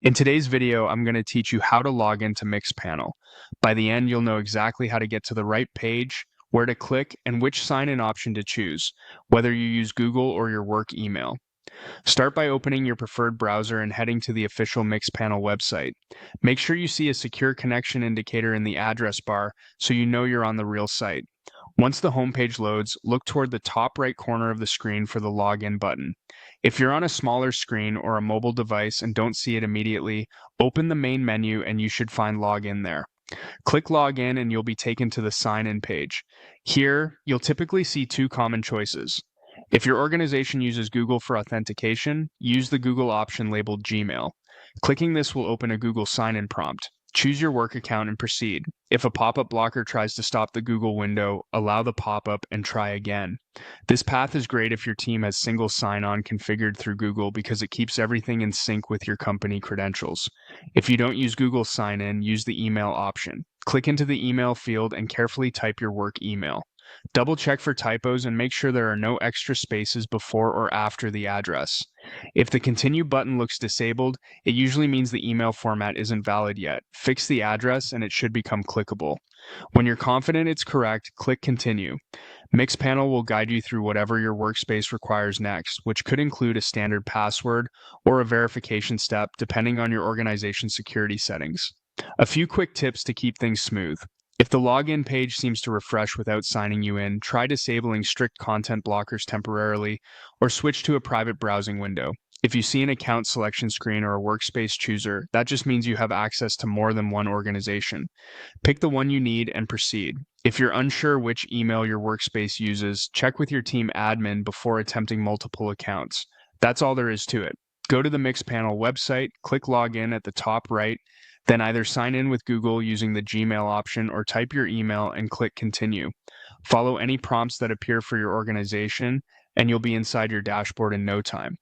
In today's video, I'm going to teach you how to log into Mixpanel. By the end, you'll know exactly how to get to the right page, where to click, and which sign-in option to choose, whether you use Google or your work email. Start by opening your preferred browser and heading to the official Mixpanel website. Make sure you see a secure connection indicator in the address bar so you know you're on the real site. Once the homepage loads, look toward the top right corner of the screen for the Login button. If you're on a smaller screen or a mobile device and don't see it immediately, open the main menu and you should find Login there. Click Login and you'll be taken to the sign-in page. Here, you'll typically see two common choices. If your organization uses Google for authentication, use the Google option labeled Gmail. Clicking this will open a Google sign-in prompt. Choose your work account and proceed. If a pop-up blocker tries to stop the Google window, allow the pop-up and try again. This path is great if your team has single sign-on configured through Google because it keeps everything in sync with your company credentials. If you don't use Google sign-in, use the email option. Click into the email field and carefully type your work email. Double check for typos and make sure there are no extra spaces before or after the address. If the continue button looks disabled, it usually means the email format isn't valid yet. Fix the address and it should become clickable. When you're confident it's correct, click continue. Mixpanel will guide you through whatever your workspace requires next, which could include a standard password or a verification step depending on your organization's security settings. A few quick tips to keep things smooth. If the login page seems to refresh without signing you in, try disabling strict content blockers temporarily or switch to a private browsing window. If you see an account selection screen or a workspace chooser, that just means you have access to more than one organization. Pick the one you need and proceed. If you're unsure which email your workspace uses, check with your team admin before attempting multiple accounts. That's all there is to it. Go to the Mixpanel website, click Login at the top right, then either sign in with Google using the Gmail option or type your email and click Continue. Follow any prompts that appear for your organization, and you'll be inside your dashboard in no time.